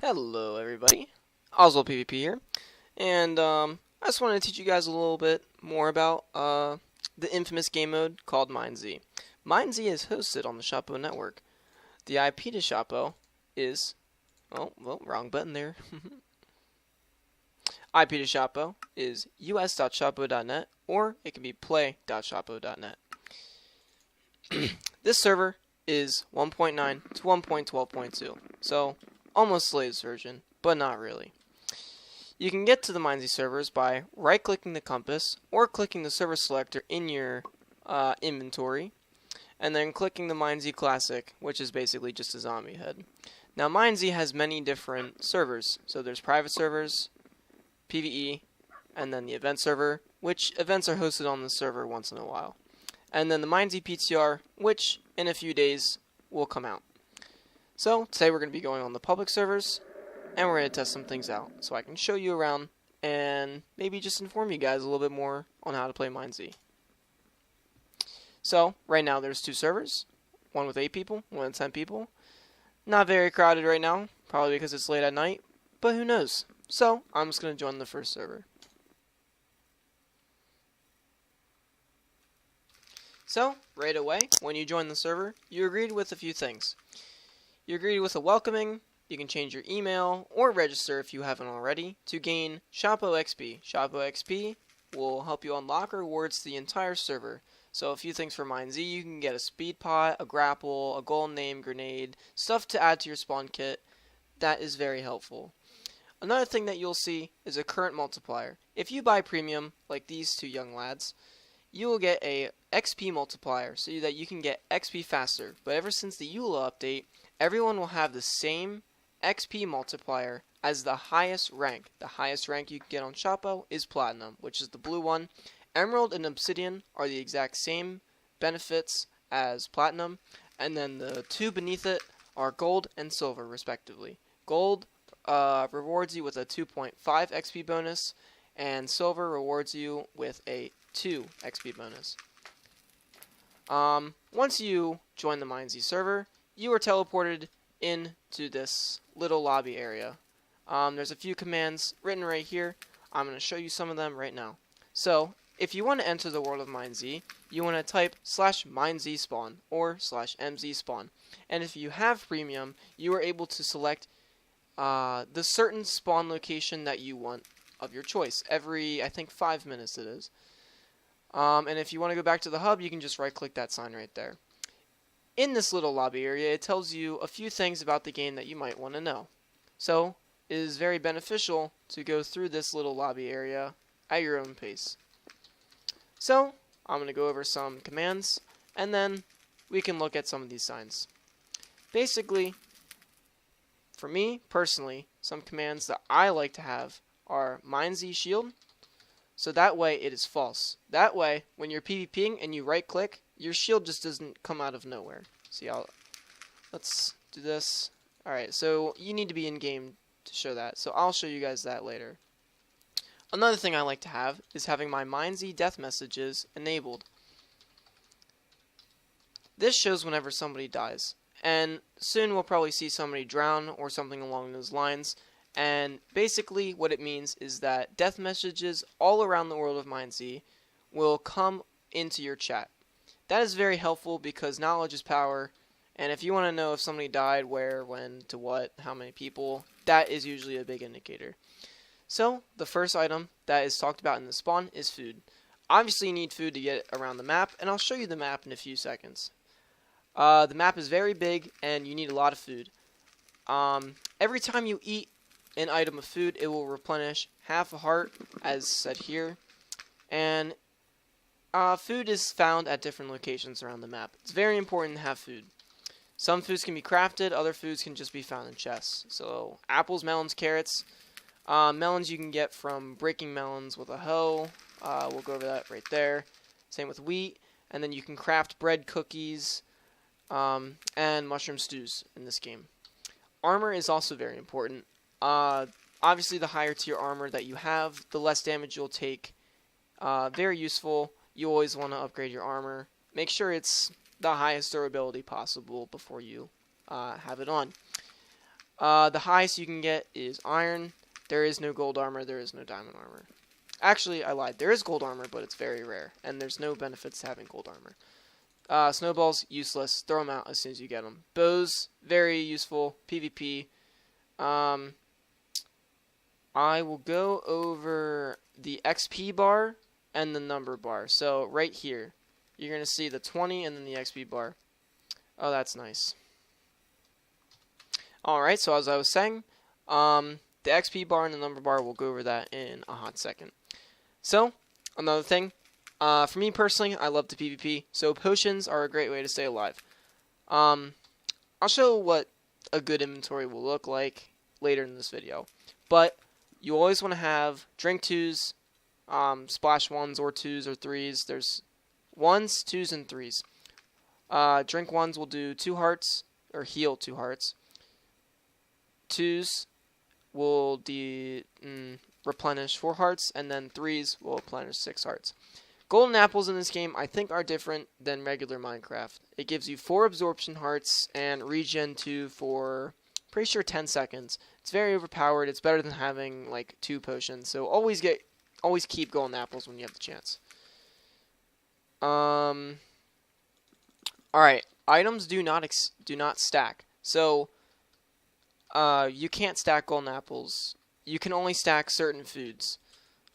Hello everybody, Oswald PvP here, and I just wanted to teach you guys a little bit more about the infamous game mode called MineZ. MineZ is hosted on the Shoppo network. The IP to Shoppo is, wrong button there. IP to Shoppo is us.shoppo.net, or it can be play.shoppo.net. This server is 1.9 to 1.12.2, so almost the latest version, but not really. You can get to the MineZ servers by right-clicking the compass or clicking the server selector in your inventory, and then clicking the MineZ Classic, which is basically just a zombie head. Now, MineZ has many different servers. So there's private servers, PvE, and then the event server, which events are hosted on the server once in a while. And then the MineZ PTR, which in a few days will come out. So today we're going to be going on the public servers, and we're going to test some things out, so I can show you around and maybe just inform you guys a little bit more on how to play MineZ. So right now there's two servers, one with 8 people, one with 10 people. Not very crowded right now, probably because it's late at night, but who knows. So I'm just going to join the first server. So, right away, when you join the server, you agreed with a few things. You agreed with a welcoming, you can change your email, or register if you haven't already, to gain Shoppo XP. Shoppo XP will help you unlock rewards to the entire server. So a few things for MineZ, you can get a speed pot, a grapple, a golden name grenade, stuff to add to your spawn kit. That is very helpful. Another thing that you'll see is a current multiplier. If you buy premium, like these two young lads, you will get a XP multiplier so that you can get XP faster. But ever since the EULA update, everyone will have the same XP multiplier as the highest rank. The highest rank you can get on Shoppo is Platinum, which is the blue one. Emerald and Obsidian are the exact same benefits as Platinum, and then the two beneath it are Gold and Silver, respectively. Gold rewards you with a 2.5 XP bonus, and Silver rewards you with a 2 XP bonus. Once you join the MineZ server, you are teleported into this little lobby area. There's a few commands written right here. I'm going to show you some of them right now. So, if you want to enter the world of MineZ, you want to type /MineZ spawn or /MZ spawn. And if you have premium, you are able to select the certain spawn location that you want of your choice. Every, I think, 5 minutes it is. And if you want to go back to the hub, you can just right-click that sign right there. In this little lobby area, it tells you a few things about the game that you might want to know. So, it is very beneficial to go through this little lobby area at your own pace. So, I'm going to go over some commands, and then we can look at some of these signs. Basically, for me, personally, some commands that I like to have are MineZ shield. So that way it is false. That way, when you're PvPing and you right click, your shield just doesn't come out of nowhere. See, let's do this. Alright, so you need to be in game to show that. So I'll show you guys that later. Another thing I like to have is having my MineZ death messages enabled. This shows whenever somebody dies. And soon we'll probably see somebody drown or something along those lines. And basically what it means is that death messages all around the world of MineZ will come into your chat. That is very helpful because knowledge is power, and if you want to know if somebody died, where, when, to what, how many people, that is usually a big indicator. So, the first item that is talked about in the spawn is food. Obviously you need food to get around the map, and I'll show you the map in a few seconds. The map is very big, and you need a lot of food. Every time you eat an item of food, it will replenish half a heart, as said here. And food is found at different locations around the map. It's very important to have food. Some foods can be crafted, other foods can just be found in chests. So, apples, melons, carrots. Melons you can get from breaking melons with a hoe. We'll go over that right there. Same with wheat. And then you can craft bread, cookies, and mushroom stews in this game. Armor is also very important. Obviously, the higher tier armor that you have, the less damage you'll take. Very useful. You always want to upgrade your armor. Make sure it's the highest durability possible before you have it on. The highest you can get is iron. There is no gold armor. There is no diamond armor. Actually, I lied. There is gold armor, but it's very rare, and there's no benefits to having gold armor. Snowballs, useless. Throw them out as soon as you get them. Bows, very useful. PvP. I will go over the XP bar and the number bar. So right here, you're going to see the 20 and then the XP bar. Oh, that's nice. Alright, so as I was saying, the XP bar and the number bar, we'll go over that in a hot second. So, another thing, for me personally, I love the PvP, so potions are a great way to stay alive. I'll show what a good inventory will look like later in this video, but you always want to have drink 2s, splash 1s or 2s or 3s. There's 1s, 2s, and 3s. Drink 1s will do 2 hearts, or heal 2 hearts. 2s will replenish 4 hearts, and then 3s will replenish 6 hearts. Golden apples in this game, I think, are different than regular Minecraft. It gives you 4 absorption hearts and regen 2 for, pretty sure, 10 seconds. It's very overpowered. It's better than having like 2 potions. So always keep golden apples when you have the chance. All right, items do not stack. So you can't stack golden apples. You can only stack certain foods,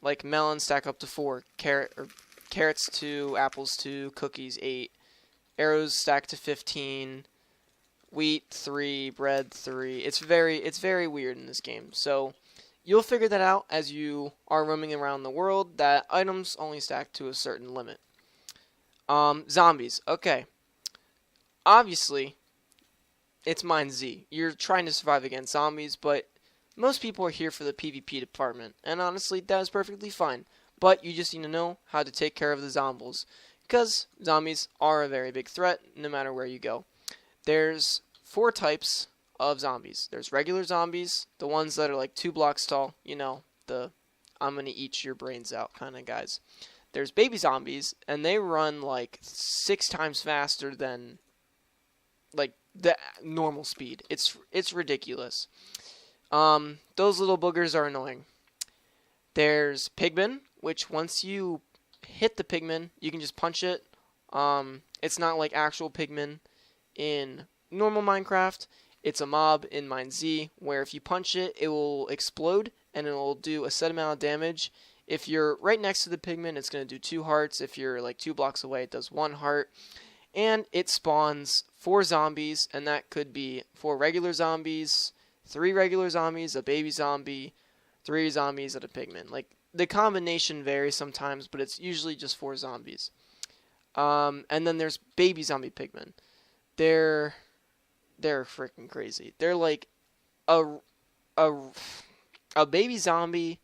like melons stack up to 4, carrots 2, apples 2, cookies 8, arrows stack to 15, wheat 3, bread 3. It's very weird in this game. So you'll figure that out as you are roaming around the world, that items only stack to a certain limit. Zombies. Okay. Obviously, it's MineZ. You're trying to survive against zombies, but most people are here for the PvP department, and honestly, that is perfectly fine. But you just need to know how to take care of the zombies, because zombies are a very big threat no matter where you go. There's 4 types of zombies. There's regular zombies, the ones that are like 2 blocks tall, you know, the I'm gonna eat your brains out kind of guys. There's baby zombies, and they run like 6 times faster than like the normal speed. It's ridiculous. Those little boogers are annoying. There's pigmen, which once you hit the pigmen, you can just punch it. It's not like actual pigmen in normal Minecraft. It's a mob in MineZ, where if you punch it, it will explode, and it will do a set amount of damage. If you're right next to the pigman, it's going to do 2 hearts. If you're like 2 blocks away, it does 1 heart. And it spawns 4 zombies, and that could be 4 regular zombies, 3 regular zombies, a baby zombie, 3 zombies, and a pigman. Like, the combination varies sometimes, but it's usually just 4 zombies. And then there's baby zombie pigmen. They're freaking crazy. They're like a baby zombie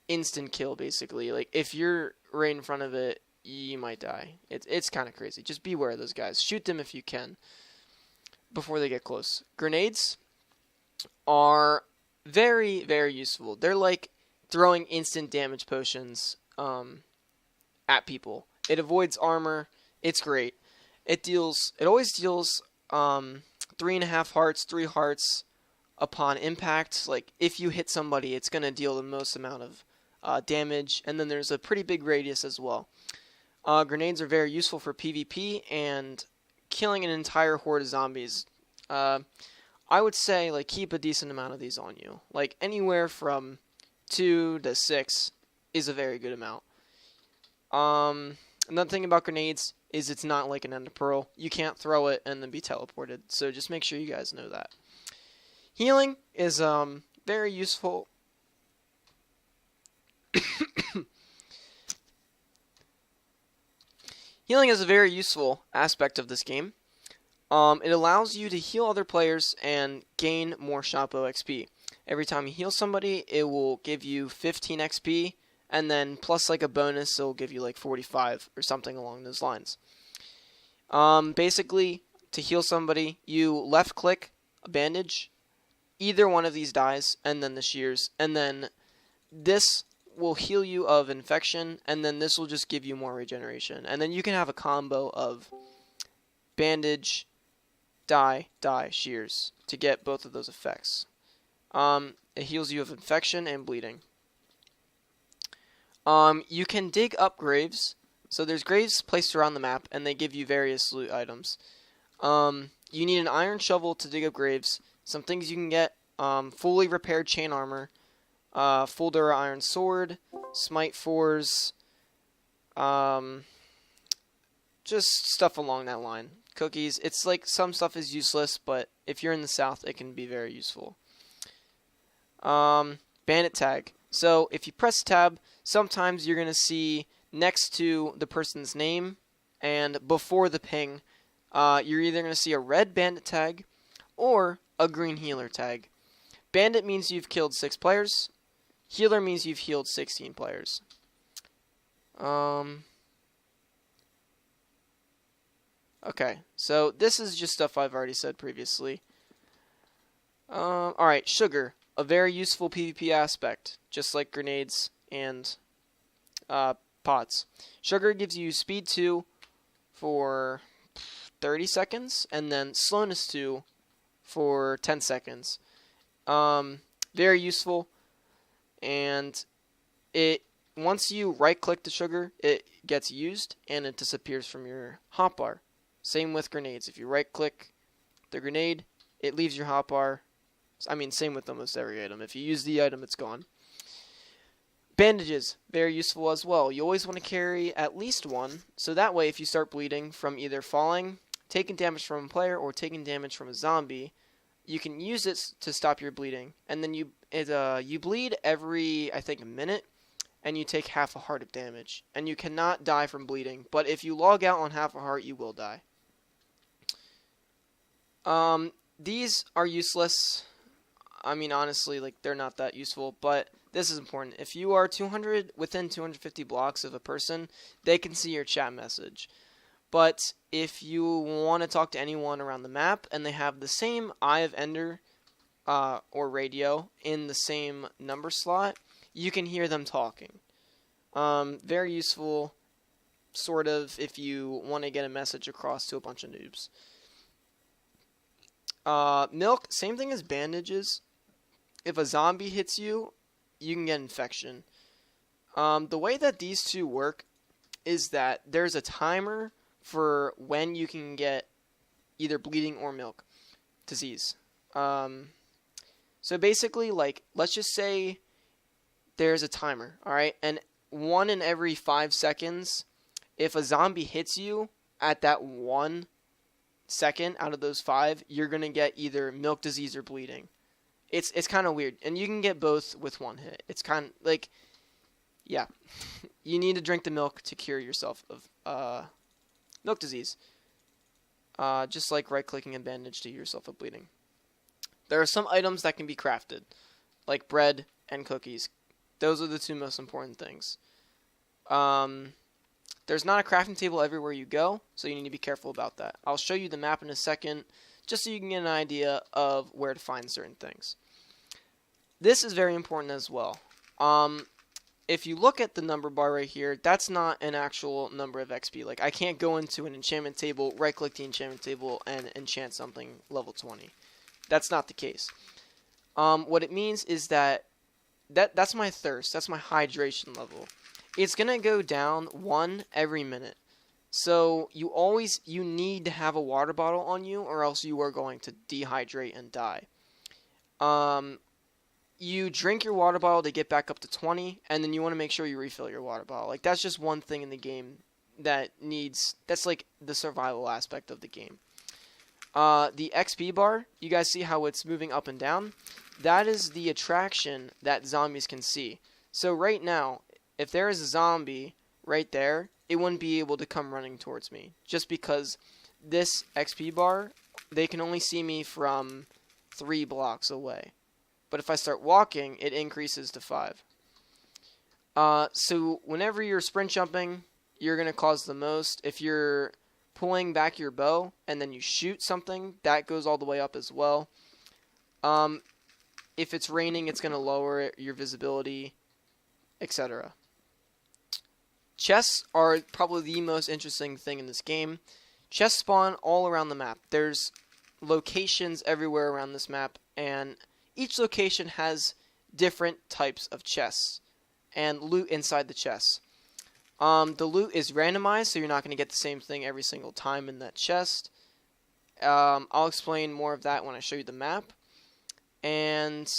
instant kill, basically. Like, if you're right in front of it, you might die. It's kind of crazy. Just beware of those guys. Shoot them if you can before they get close. Grenades are very, very useful. They're like throwing instant damage potions at people. It avoids armor. It's great. It always deals 3.5 hearts, 3 hearts upon impact. Like, if you hit somebody, it's going to deal the most amount of damage. And then there's a pretty big radius as well. Grenades are very useful for PvP and killing an entire horde of zombies. I would say, like, keep a decent amount of these on you. Like, anywhere from 2 to 6 is a very good amount. Another thing about grenades is it's not like an ender pearl. You can't throw it and then be teleported. So just make sure you guys know that. Healing is very useful. Healing is a very useful aspect of this game. It allows you to heal other players and gain more Shoppo XP. Every time you heal somebody, it will give you 15 XP, and then plus like a bonus, it'll give you like 45 or something along those lines. Basically, to heal somebody, you left click a bandage, either one of these dies, and then the shears, and then this will heal you of infection, and then this will just give you more regeneration. And then you can have a combo of bandage, die, die, shears to get both of those effects. It heals you of infection and bleeding. You can dig up graves. So there's graves placed around the map, and they give you various loot items. You need an iron shovel to dig up graves. Some things you can get, fully repaired chain armor, full Dura iron sword, smite 4s, just stuff along that line. Cookies. It's like some stuff is useless, but if you're in the south, it can be very useful. Bandit tag. So if you press tab, sometimes you're going to see next to the person's name and before the ping, you're either going to see a red bandit tag or a green healer tag. Bandit means you've killed 6 players. Healer means you've healed 16 players. Okay, so this is just stuff I've already said previously. Alright, sugar. A very useful PvP aspect, just like grenades and pots. Sugar gives you speed 2 for 30 seconds, and then slowness 2 for 10 seconds. Very useful, and once you right-click the sugar, it gets used, and it disappears from your hotbar. Same with grenades. If you right-click the grenade, it leaves your hotbar. I mean, same with almost every item. If you use the item, it's gone. Bandages, very useful as well. You always want to carry at least one, so that way if you start bleeding from either falling, taking damage from a player, or taking damage from a zombie, you can use it to stop your bleeding. And then you bleed every, I think, a minute, and you take half a heart of damage. And you cannot die from bleeding, but if you log out on half a heart, you will die. These are useless. I mean, honestly, like, they're not that useful, but this is important. If you are within 250 blocks of a person, they can see your chat message. But if you want to talk to anyone around the map and they have the same Eye of Ender or radio in the same number slot, you can hear them talking. Very useful, sort of, if you want to get a message across to a bunch of noobs. Milk, same thing as bandages. If a zombie hits you, you can get infection. The way that these two work is that there's a timer for when you can get either bleeding or milk disease. So basically, like, let's just say there's a timer, alright? And 1 in every 5 seconds, if a zombie hits you at that 1 second out of those 5, you're going to get either milk disease or bleeding. It's kind of weird. And you can get both with 1 hit. It's kind of like, yeah. You need to drink the milk to cure yourself of milk disease. Just like right-clicking a bandage to yourself of bleeding. There are some items that can be crafted, like bread and cookies. Those are the 2 most important things. There's not a crafting table everywhere you go, so you need to be careful about that. I'll show you the map in a second, just so you can get an idea of where to find certain things. This is very important as well. If you look at the number bar right here, that's not an actual number of XP. Like, I can't go into an enchantment table, right-click the enchantment table, and enchant something level 20. That's not the case. What it means is that's my thirst. That's my hydration level. It's going to go down 1 every minute. So you need to have a water bottle on you, or else you are going to dehydrate and die. You drink your water bottle to get back up to 20, and then you want to make sure you refill your water bottle. Like, that's just one thing in the game that's like the survival aspect of the game. The XP bar, you guys see how it's moving up and down? That is the attraction that zombies can see. So right now, if there is a zombie right there, it wouldn't be able to come running towards me. Just because this XP bar, they can only see me from 3 blocks away. But if I start walking, it increases to 5. So whenever you're sprint jumping, you're going to cause the most. If you're pulling back your bow and then you shoot something, that goes all the way up as well. If it's raining, it's going to lower your visibility, etc. Chests are probably the most interesting thing in this game. Chests spawn all around the map. There's locations everywhere around this map, and each location has different types of chests and loot inside the chests. The loot is randomized, so you're not going to get the same thing every single time in that chest. I'll explain more of that when I show you the map. And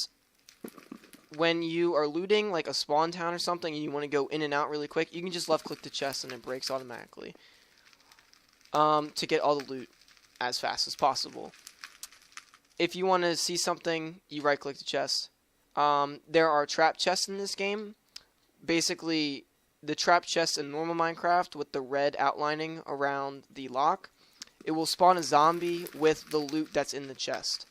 when you are looting like a spawn town or something and you want to go in and out really quick, you can just left click the chest and it breaks automatically to get all the loot as fast as possible. If you want to see something, you right click the chest. There are trap chests in this game. Basically, the trap chests in normal Minecraft with the red outlining around the lock, it will spawn a zombie with the loot that's in the chest.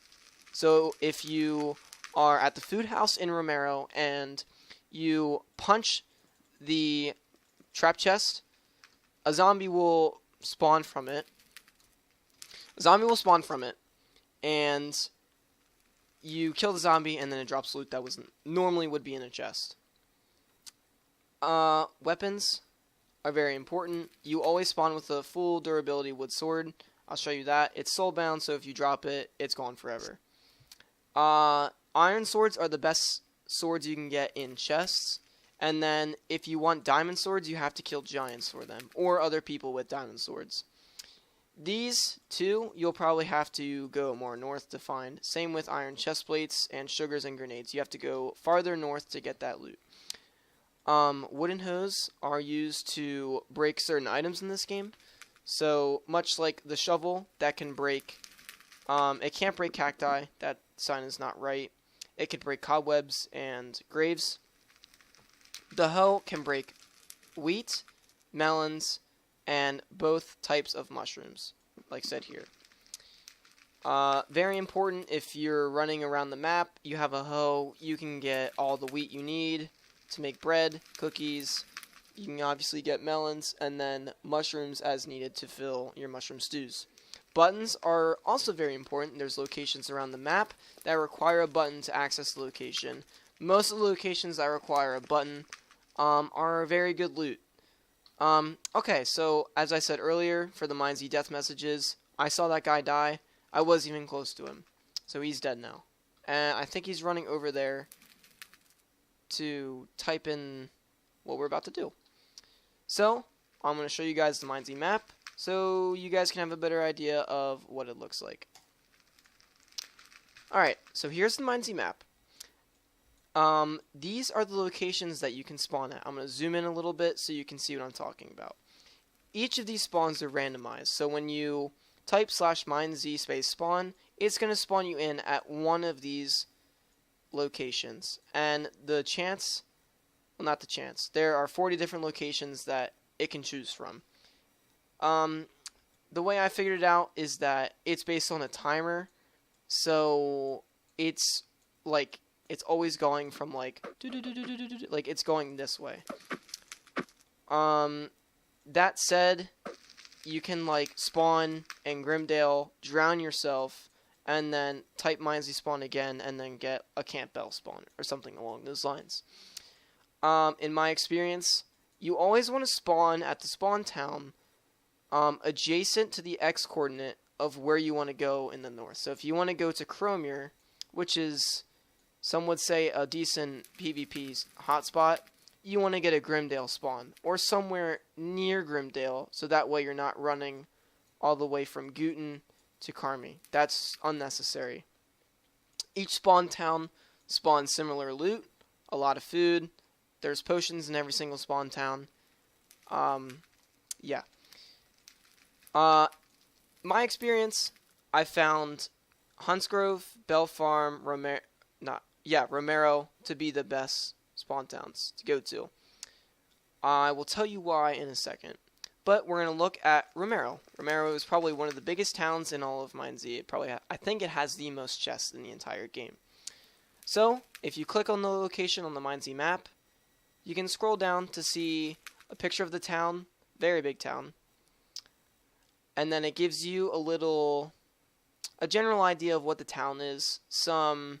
So if you are at the food house in Romero and you punch the trap chest, a zombie will spawn from it. And you kill the zombie, and then it drops loot that normally would be in a chest. Weapons are very important. You always spawn with a full durability wood sword. I'll show you that. It's soulbound, so if you drop it, it's gone forever. Iron swords are the best swords you can get in chests. And then if you want diamond swords, you have to kill giants for them, or other people with diamond swords. These two, you'll probably have to go more north to find. Same with iron chest plates and sugars and grenades. You have to go farther north to get that loot. Wooden hoes are used to break certain items in this game. So, much like the shovel, that can break, it can't break cacti, that sign is not right. It can break cobwebs and graves. The hoe can break wheat, melons, and both types of mushrooms, like said here. Very important, if you're running around the map, you have a hoe, you can get all the wheat you need to make bread, cookies. You can obviously get melons, and then mushrooms as needed to fill your mushroom stews. Buttons are also very important. There's locations around the map that require a button to access the location. Most of the locations that require a button are very good loot. Okay, so as I said earlier, for the MineZ death messages, I saw that guy die. I wasn't even close to him. So he's dead now. And I think he's running over there to type in what we're about to do. So, I'm going to show you guys the MineZ map, so you guys can have a better idea of what it looks like. Alright, so here's the MineZ map. These are the locations that you can spawn at. I'm going to zoom in a little bit so you can see what I'm talking about. Each of these spawns are randomized, so when you type /MineZ space spawn, it's going to spawn you in at one of these locations. And the chance, well, not the chance, there are 40 different locations that it can choose from. The way I figured it out is that it's based on a timer, so it's like, it's always going from like it's going this way. That said, you can like spawn in Grimdale, drown yourself, and then type MineZ spawn again, and then get a Campbell spawn or something along those lines. In my experience, you always want to spawn at the spawn town adjacent to the X coordinate of where you want to go in the north. So if you want to go to Cromure, which is, some would say, a decent PvP hotspot, you want to get a Grimdale spawn, or somewhere near Grimdale, so that way you're not running all the way from Gooten to Carmi. That's unnecessary. Each spawn town spawns similar loot, a lot of food. There's potions in every single spawn town. Yeah. My experience, I found Huntsgrove, Bell Farm, Romero to be the best spawn towns to go to. I will tell you why in a second. But we're going to look at Romero. Romero is probably one of the biggest towns in all of MineZ. I think it has the most chests in the entire game. So, if you click on the location on the MineZ map, you can scroll down to see a picture of the town, very big town. And then it gives you a general idea of what the town is, some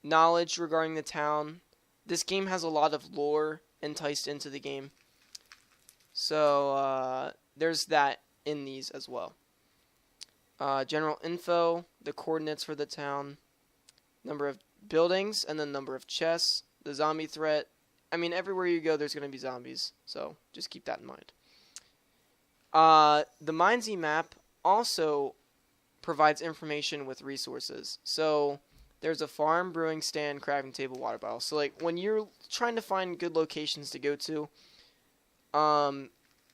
knowledge regarding the town. This game has a lot of lore enticed into the game. So, there's that in these as well. General info, the coordinates for the town, number of buildings, and then number of chests, the zombie threat. I mean, everywhere you go, there's going to be zombies, so just keep that in mind. The MineZ map also provides information with resources. So there's a farm, brewing stand, crafting table, water bottle. So like when you're trying to find good locations to go to,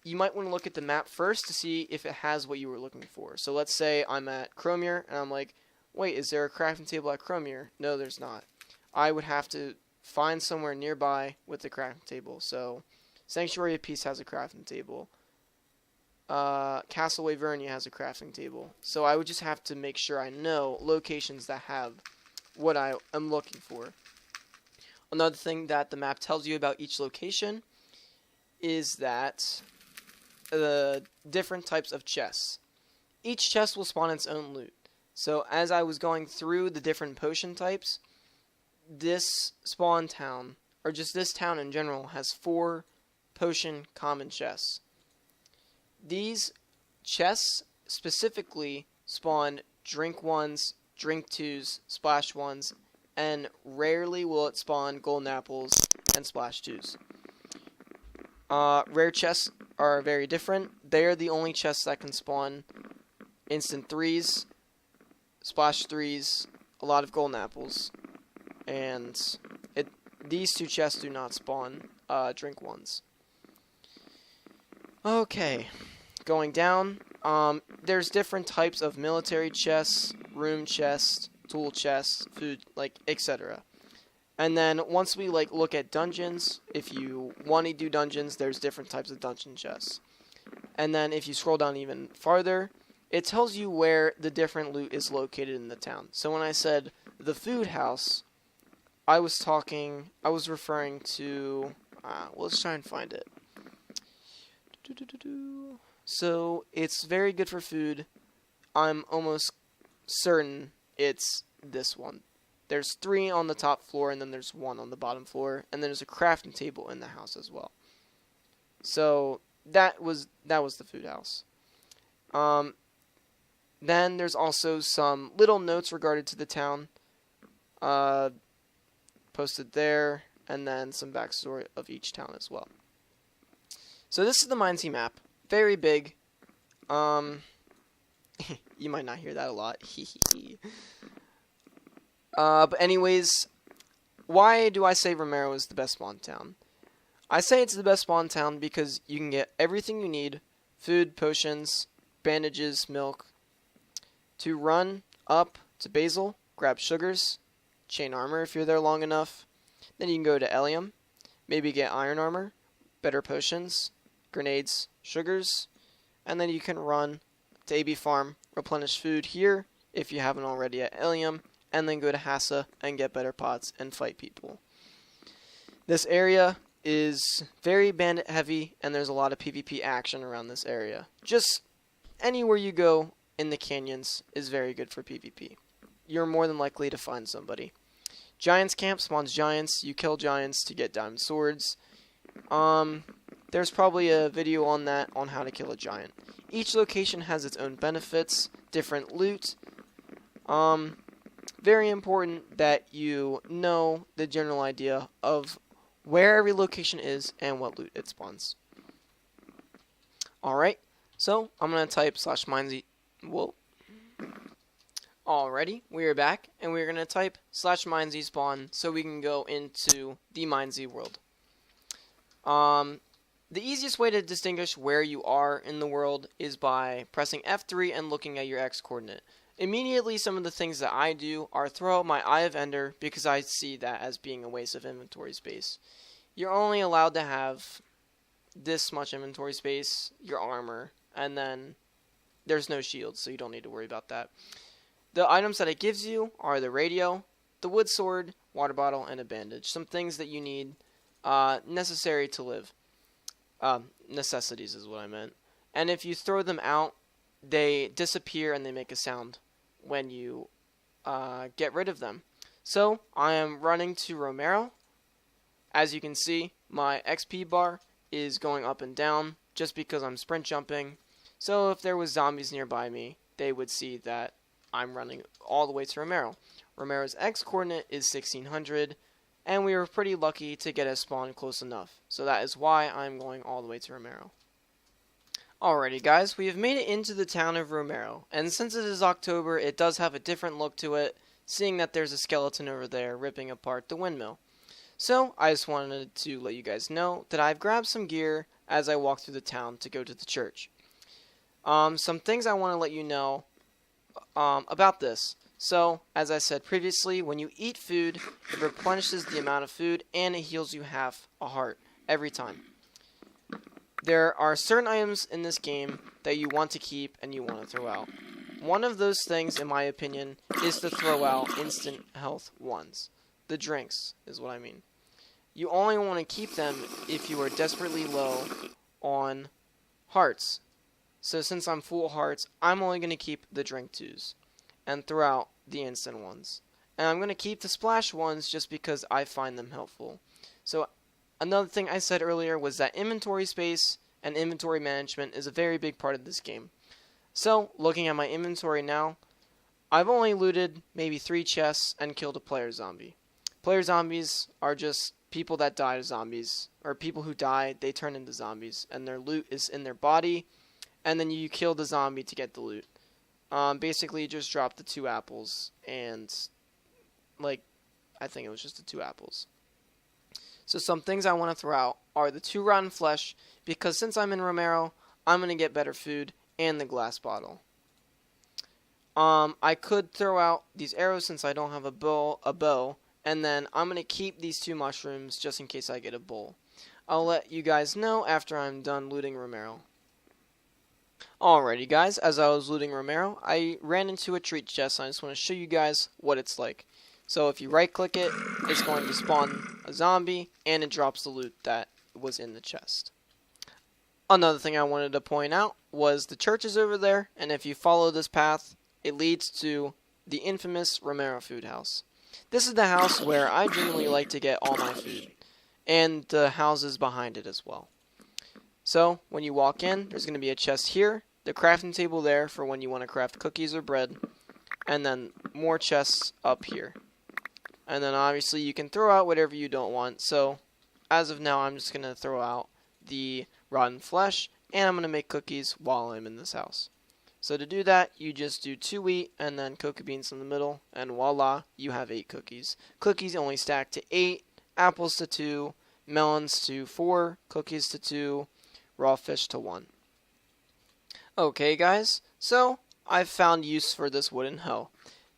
you might want to look at the map first to see if it has what you were looking for. So let's say I'm at Chromier and I'm like, wait, is there a crafting table at Chromier? No, there's not. I would have to find somewhere nearby with the crafting table. So Sanctuary of Peace has a crafting table. Castle Wavernia has a crafting table. So I would just have to make sure I know locations that have what I am looking for. Another thing that the map tells you about each location is that the different types of chests. Each chest will spawn its own loot. So as I was going through the different potion types, this spawn town, or just this town in general, has 4 potion common chests. These chests specifically spawn drink 1s, drink 2s, splash 1s, and rarely will it spawn golden apples and splash 2s. Rare chests are very different. They are the only chests that can spawn instant 3s, splash 3s, a lot of golden apples, and these 2 chests do not spawn drink 1s. Okay, going down, there's different types of military chests, room chests, tool chests, food, etc. And then once we look at dungeons, if you want to do dungeons, there's different types of dungeon chests. And then if you scroll down even farther, it tells you where the different loot is located in the town. So when I said the food house, I was referring to, let's try and find it. So it's very good for food. I'm almost certain it's this one. There's 3 on the top floor, and then there's 1 on the bottom floor, and then there's a crafting table in the house as well. So that was the food house. Then there's also some little notes regarding to the town posted there, and then some backstory of each town as well. So this is the MineZ map. Very big. You might not hear that a lot. But anyways, why do I say Romero is the best spawn town? I say it's the best spawn town because you can get everything you need. Food, potions, bandages, milk. To run up to Basil, grab sugars, chain armor if you're there long enough. Then you can go to Elium, maybe get iron armor, better potions, grenades, sugars, and then you can run to AB Farm, replenish food here if you haven't already at Elium, and then go to Hassa and get better pots and fight people. This area is very bandit heavy, and there's a lot of PvP action around this area. Just anywhere you go in the canyons is very good for PvP. You're more than likely to find somebody. Giants Camp spawns giants. You kill giants to get diamond swords. There's probably a video on that, on how to kill a giant. Each location has its own benefits, different loot. Very important that you know the general idea of where every location is and what loot it spawns. Alright, so I'm going to type /MineZ. Whoa. Alrighty, we are back, and we're going to type /MineZ spawn so we can go into the MineZ world. The easiest way to distinguish where you are in the world is by pressing F3 and looking at your X coordinate. Immediately, some of the things that I do are throw out my Eye of Ender because I see that as being a waste of inventory space. You're only allowed to have this much inventory space, your armor, and then there's no shields, so you don't need to worry about that. The items that it gives you are the radio, the wood sword, water bottle, and a bandage. Some things that you need necessary to live. Necessities is what I meant. And if you throw them out, they disappear and they make a sound when you get rid of them. So I am running to Romero. As you can see, my XP bar is going up and down just because I'm sprint jumping. So if there was zombies nearby me, they would see that I'm running all the way to Romero. Romero's X coordinate is 1600, and we were pretty lucky to get a spawn close enough. So that is why I'm going all the way to Romero. Alrighty guys, we have made it into the town of Romero, and since it is October, it does have a different look to it, seeing that there's a skeleton over there ripping apart the windmill. So, I just wanted to let you guys know that I've grabbed some gear as I walk through the town to go to the church. Some things I want to let you know about this. So, as I said previously, when you eat food, it replenishes the amount of food and it heals you half a heart every time. There are certain items in this game that you want to keep and you want to throw out. One of those things, in my opinion, is to throw out instant health ones. The drinks is what I mean. You only want to keep them if you are desperately low on hearts. So since I'm full hearts, I'm only going to keep the drink 2s and throw out the instant ones. And I'm going to keep the splash ones just because I find them helpful. So another thing I said earlier was that inventory space and inventory management is a very big part of this game. So, looking at my inventory now, I've only looted maybe 3 chests and killed a player zombie. Player zombies are just people that die to zombies, or people who die, they turn into zombies, and their loot is in their body, and then you kill the zombie to get the loot. Basically, you just drop the 2 apples, and, I think it was just the 2 apples. So some things I want to throw out are the 2 rotten flesh, because since I'm in Romero, I'm going to get better food, and the glass bottle. I could throw out these arrows since I don't have a bow, and then I'm going to keep these 2 mushrooms just in case I get a bowl. I'll let you guys know after I'm done looting Romero. Alrighty guys, as I was looting Romero, I ran into a treat chest, and I just want to show you guys what it's like. So if you right click it, it's going to spawn a zombie, and it drops the loot that was in the chest. Another thing I wanted to point out was the church is over there, and if you follow this path, it leads to the infamous Romero food house. This is the house where I generally like to get all my food, and the houses behind it as well. So, when you walk in, there's going to be a chest here, the crafting table there for when you want to craft cookies or bread, and then more chests up here. And then obviously you can throw out whatever you don't want, so as of now I'm just going to throw out the rotten flesh, and I'm going to make cookies while I'm in this house. So to do that, you just do 2 wheat and then cocoa beans in the middle, and voila, you have 8 cookies. Cookies only stack to 8, apples to 2, melons to 4, cookies to 2, raw fish to 1. Okay guys, so I've found use for this wooden hoe.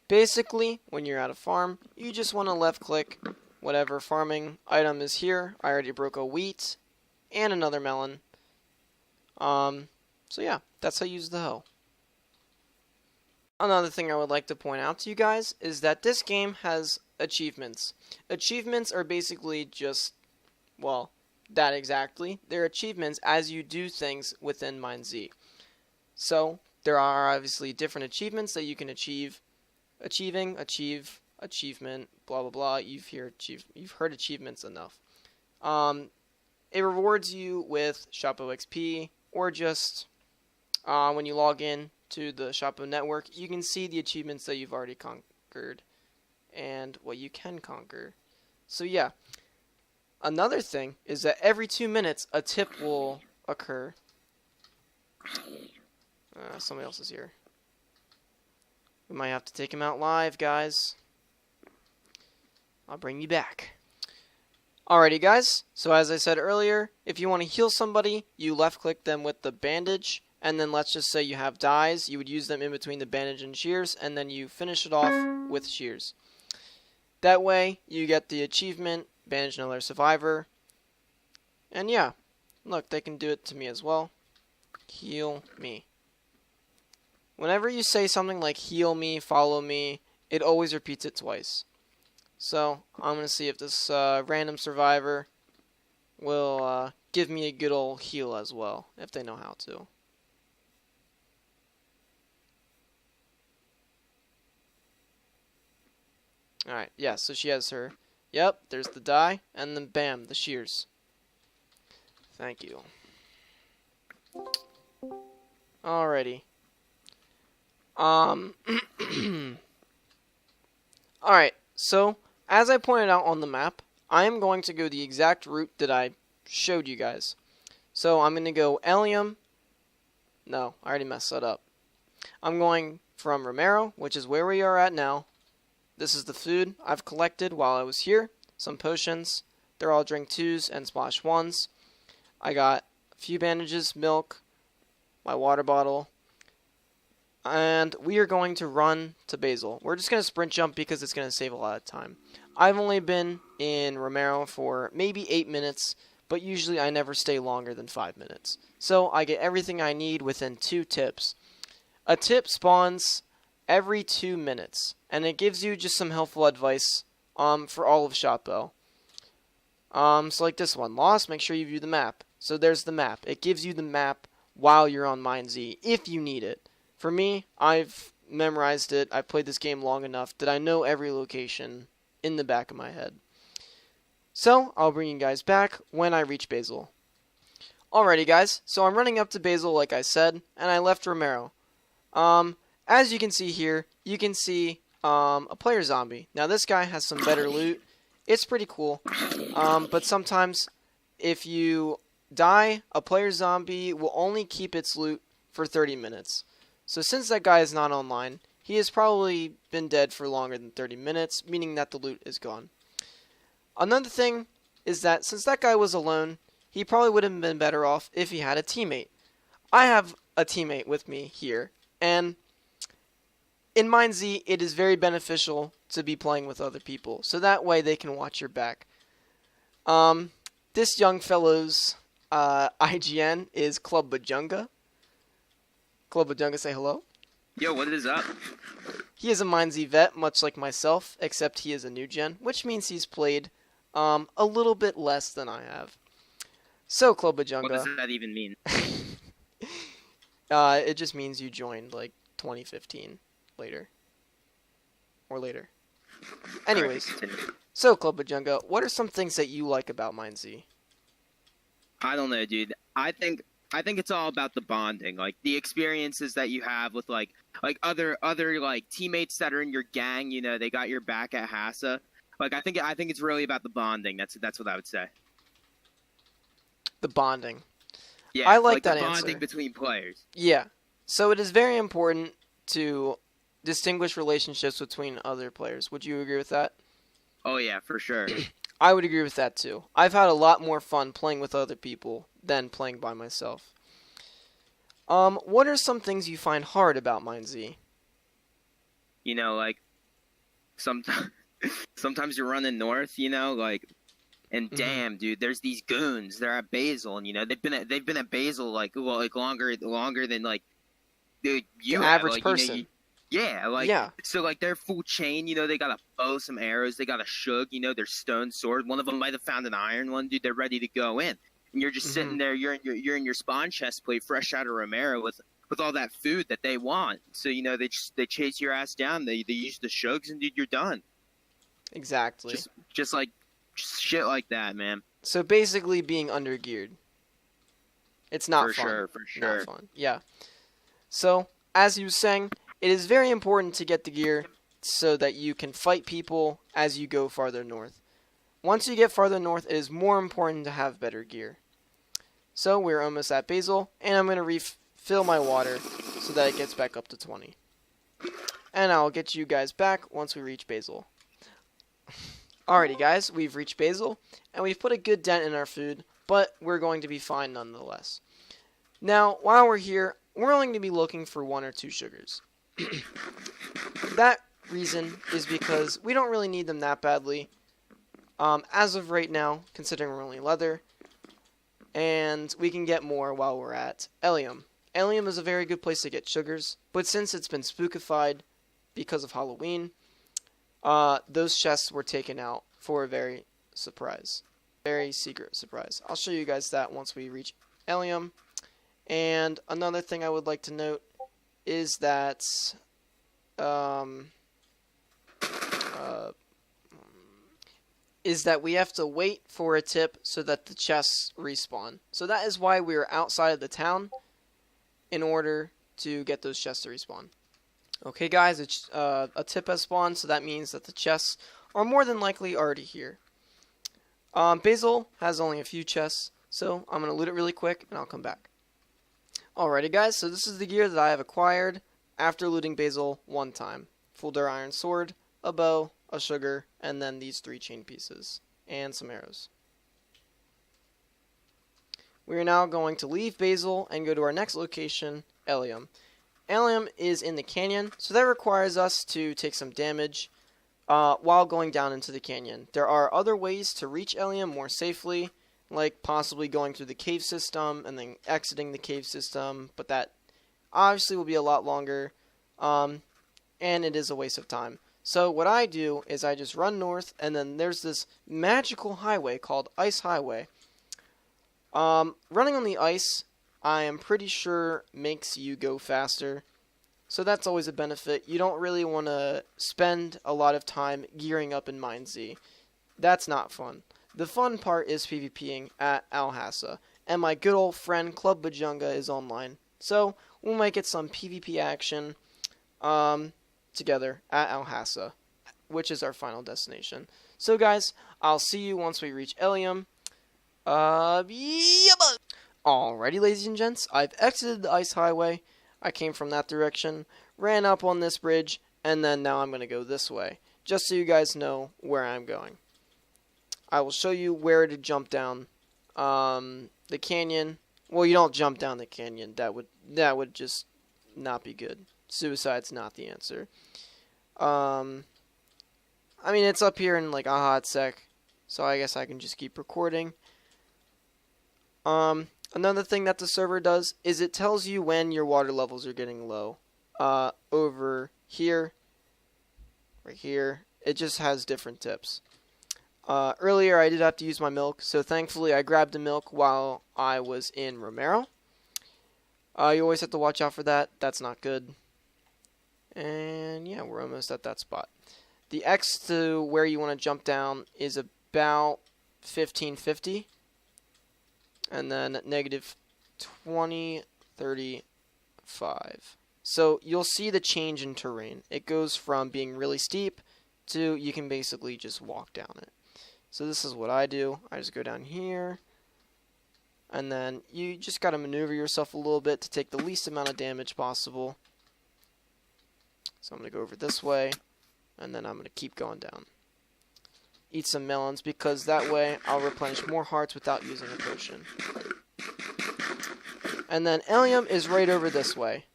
Basically, when you're at a farm, you just want to left click whatever farming item is here. I already broke a wheat and another melon. So yeah, that's how you use the hoe. Another thing I would like to point out to you guys is that this game has achievements. Achievements are basically just, well, that exactly. They're achievements as you do things within MineZ. So, there are obviously different achievements that you can achieve. Achievement, blah blah blah. You've heard achievements enough. It rewards you with Shoppo XP, or just when you log in to the Shoppo network, you can see the achievements that you've already conquered and what you can conquer. So yeah. Another thing is that every 2 minutes a tip will occur. Somebody else is here. We might have to take him out live, guys. I'll bring you back. Alrighty, guys. So as I said earlier, if you want to heal somebody, you left-click them with the bandage, and then let's just say you have dyes. You would use them in between the bandage and shears, and then you finish it off with shears. That way, you get the achievement, bandage another survivor. And yeah, look, they can do it to me as well. Heal me. Whenever you say something like heal me, follow me, it always repeats it twice. So, I'm going to see if this random survivor will give me a good old heal as well, if they know how to. Alright, yeah, so she has her. Yep, there's the dye, and then bam, the shears. Thank you. Alrighty. Um, Alright, so as I pointed out on the map, I am going to go the exact route that I showed you guys. So I'm going to go Elium. No, I already messed that up. I'm going from Romero, which is where we are at now. This is the food I've collected while I was here. Some potions. They're all drink 2s and splash 1s. I got a few bandages, milk, my water bottle, and we are going to run to Basil. We're just going to sprint jump because it's going to save a lot of time. I've only been in Romero for maybe 8 minutes, but usually I never stay longer than 5 minutes. So I get everything I need within 2 tips. A tip spawns every 2 minutes, and it gives you just some helpful advice for all of Shotbow. So like this one, Lost, make sure you view the map. So there's the map. It gives you the map while you're on MineZ, if you need it. For me, I've memorized it. I've played this game long enough that I know every location in the back of my head. So, I'll bring you guys back when I reach Basil. Alrighty guys, so I'm running up to Basil like I said, and I left Romero. As you can see here, you can see a player zombie. Now this guy has some better loot. It's pretty cool. But sometimes if you die, a player zombie will only keep its loot for 30 minutes. So since that guy is not online, he has probably been dead for longer than 30 minutes, meaning that the loot is gone. Another thing is that since that guy was alone, he probably would have been better off if he had a teammate. I have a teammate with me here, and in MineZ, it is very beneficial to be playing with other people, so that way they can watch your back. This young fellow's IGN is Club Bajunga. Club Bajunga, say hello. Yo, what is up? He is a MineZ vet, much like myself, except he is a new gen, which means he's played a little bit less than I have. So, Club Bajunga. What does that even mean? It just means you joined, like, 2015 later. Or later. Anyways, so, Club Bajunga, what are some things that you like about MineZ? I don't know, dude. I think it's all about the bonding, like the experiences that you have with like other like teammates that are in your gang. You know, they got your back at Hassa. Like I think it's really about the bonding. That's what I would say. The bonding. Yeah, I like that the answer. bonding between players. Yeah. So it is very important to distinguish relationships between other players. Would you agree with that? Oh yeah, for sure. I would agree with that too. I've had a lot more fun playing with other people than playing by myself. What are some things you find hard about MineZ? You know, like sometimes you're running north, you know, like, and damn, dude, there's these goons. They're at Basil, and you know they've been at Basil like longer than like the average like, person. You know, yeah, like so like they're full chain. You know, they got a bow, some arrows, they got a shug. You know, their stone sword. One of them might have found an iron one, dude. They're ready to go in, and you're just sitting there. You're in your spawn chest plate, fresh out of Romero with all that food that they want. So you know they chase your ass down. They use the shugs, and dude, you're done. Exactly. Just shit like that, man. So basically, being undergeared. It's not fun. For sure. Not fun. Yeah. So as you were saying, it is very important to get the gear so that you can fight people as you go farther north. Once you get farther north, it is more important to have better gear. So we're almost at Basil, and I'm going to refill my water so that it gets back up to 20. And I'll get you guys back once we reach Basil. Alrighty guys, we've reached Basil, and we've put a good dent in our food, but we're going to be fine nonetheless. Now, while we're here, we're only going to be looking for 1 or 2 sugars. That reason is because we don't really need them that badly. As of right now, considering we're only leather, and we can get more while we're at Elium. Elium is a very good place to get sugars, but since it's been spookified because of Halloween, those chests were taken out for a very secret surprise. I'll show you guys that once we reach Elium. And another thing I would like to note is that we have to wait for a tip so that the chests respawn. So that is why we are outside of the town in order to get those chests to respawn. Okay, guys, it's a tip has spawned, so that means that the chests are more than likely already here. Basil has only a few chests, so I'm going to loot it really quick, and I'll come back. Alrighty, guys, so this is the gear that I have acquired after looting Basil one time. Full Dare Iron Sword, a bow, a sugar, and then these 3 chain pieces, and some arrows. We are now going to leave Basil and go to our next location, Elyum. Elyum is in the canyon, so that requires us to take some damage while going down into the canyon. There are other ways to reach Elyum more safely, like possibly going through the cave system and then exiting the cave system, but that obviously will be a lot longer, and it is a waste of time. So what I do is I just run north, and then there's this magical highway called Ice Highway. Running on the ice, I am pretty sure makes you go faster, so that's always a benefit. You don't really want to spend a lot of time gearing up in MineZ. That's not fun. The fun part is PvPing at Alhassa, and my good old friend Club Bajunga is online, so we might get some PvP action together at Alhassa, which is our final destination. So guys, I'll see you once we reach Elyum. Alrighty, ladies and gents, I've exited the Ice Highway. I came from that direction, ran up on this bridge, and then now I'm going to go this way, just so you guys know where I'm going. I will show you where to jump down the canyon. Well, you don't jump down the canyon. That would just not be good. Suicide's not the answer. I mean, it's up here in like a hot sec, so I guess I can just keep recording. Another thing that the server does is it tells you when your water levels are getting low. Over here, right here, it just has different tips. Earlier I did have to use my milk, so thankfully I grabbed the milk while I was in Romero. You always have to watch out for that. That's not good. And yeah, we're almost at that spot. The X to where you want to jump down is about 1550. And then negative 20, 35. So you'll see the change in terrain. It goes from being really steep to you can basically just walk down it. So this is what I do. I just go down here. And then you just got to maneuver yourself a little bit to take the least amount of damage possible. So I'm going to go over this way. And then I'm going to keep going down. Eat some melons, because that way I'll replenish more hearts without using a potion. And then Elyum is right over this way.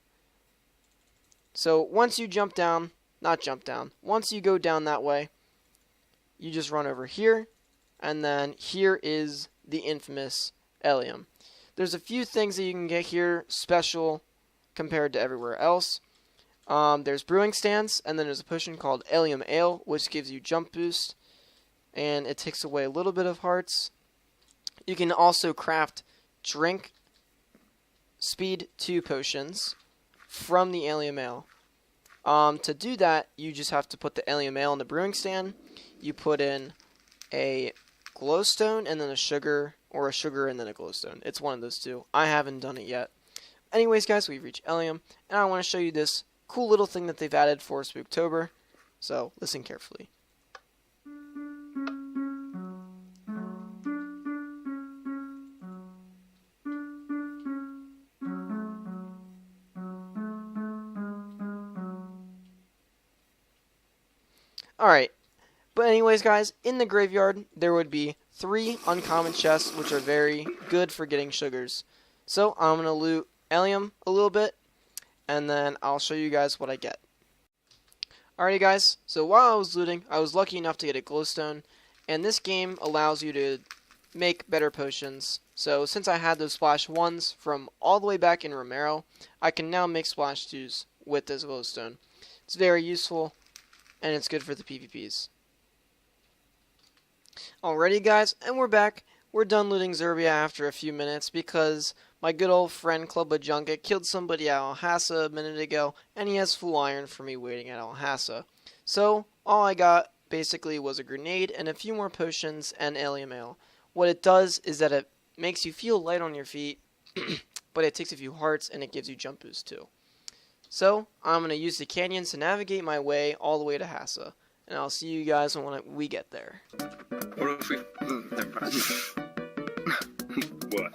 So once you once you go down that way, you just run over here, and then here is the infamous Elyum. There's a few things that you can get here special compared to everywhere else. There's brewing stands, and then there's a potion called Elyum Ale, which gives you jump boost. And it takes away a little bit of hearts. You can also craft drink speed 2 potions from the Elyum Ale. To do that, you just have to put the Elyum Ale in the brewing stand. You put in a glowstone and then a sugar, or a sugar and then a glowstone. It's one of those two. I haven't done it yet. Anyways, guys, we've reached Elyum, and I want to show you this cool little thing that they've added for Spooktober. So listen carefully. Alright, but anyways guys, in the graveyard there would be 3 uncommon chests which are very good for getting sugars. So I'm going to loot Elyum a little bit, and then I'll show you guys what I get. Alrighty guys, so while I was looting, I was lucky enough to get a glowstone, and this game allows you to make better potions. So since I had those splash 1s from all the way back in Romero, I can now make splash 2s with this glowstone. It's very useful, and it's good for the PvPs. Alrighty guys, and we're back. We're done looting Zerbia after a few minutes because my good old friend Club Bajunga killed somebody at Alhassa a minute ago, and he has full iron for me waiting at Alhassa. So all I got basically was a grenade and a few more potions and Elyum Ale. What it does is that it makes you feel light on your feet, but it takes a few hearts and it gives you jump boost too. So, I'm going to use the canyons to navigate my way all the way to Hassa. And I'll see you guys when we get there. What if we... Never mind. What?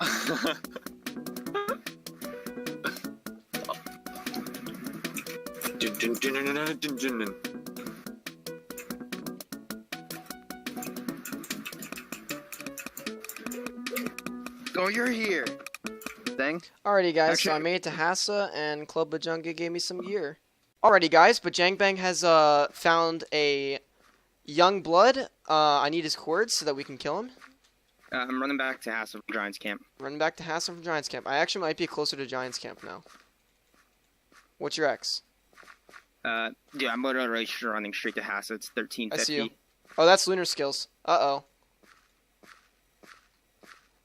Oh, you're here. Thing. Alrighty, guys. So I made it to Hassa, and Club Bajunga gave me some gear. Alrighty, guys. Bajangbang has found a young blood. I need his cords so that we can kill him. I'm running back to Hassa from Giants Camp. Running back to Hassa from Giants Camp. I actually might be closer to Giants Camp now. What's your X? Yeah, I'm literally running straight to Hassa. It's 1350. I see you. Oh, that's Lunar Skills. Uh-oh.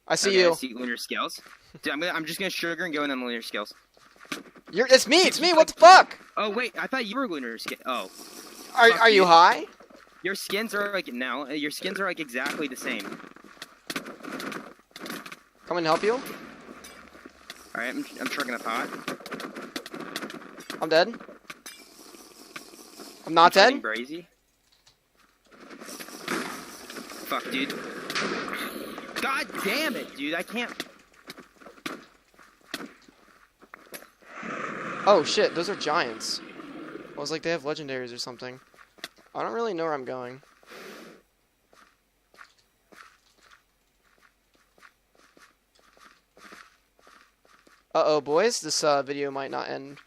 I see you. I see Lunar Skills. Dude, I'm just gonna sugar and go in on Lunar Skills. It's me! It's me! What the fuck? Oh, wait. I thought you were Lunar Skills. Oh. Are you high? Your skins are like... No. Your skins are like exactly the same. Come and help you? Alright, I'm trucking a pot. I'm dead. I'm not dead? Brazy. Fuck, dude. God damn it, dude. I can't... Oh, shit. Those are giants. I was like, they have legendaries or something. I don't really know where I'm going. Uh-oh, boys. This video might not end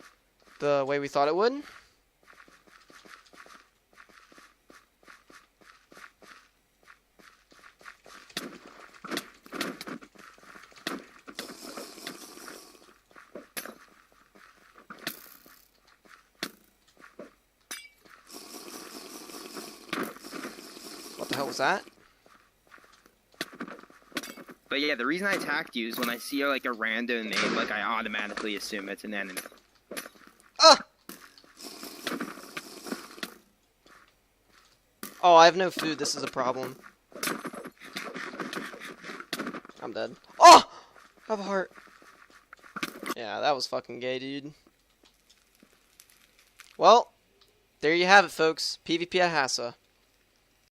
the way we thought it would. What the hell was that? But yeah, the reason I attacked you is when I see like a random name, like I automatically assume it's an enemy. Ah! Oh, I have no food. This is a problem. I'm dead. Oh! I have a heart. Yeah, that was fucking gay, dude. Well, there you have it, folks. PvP at Hassa.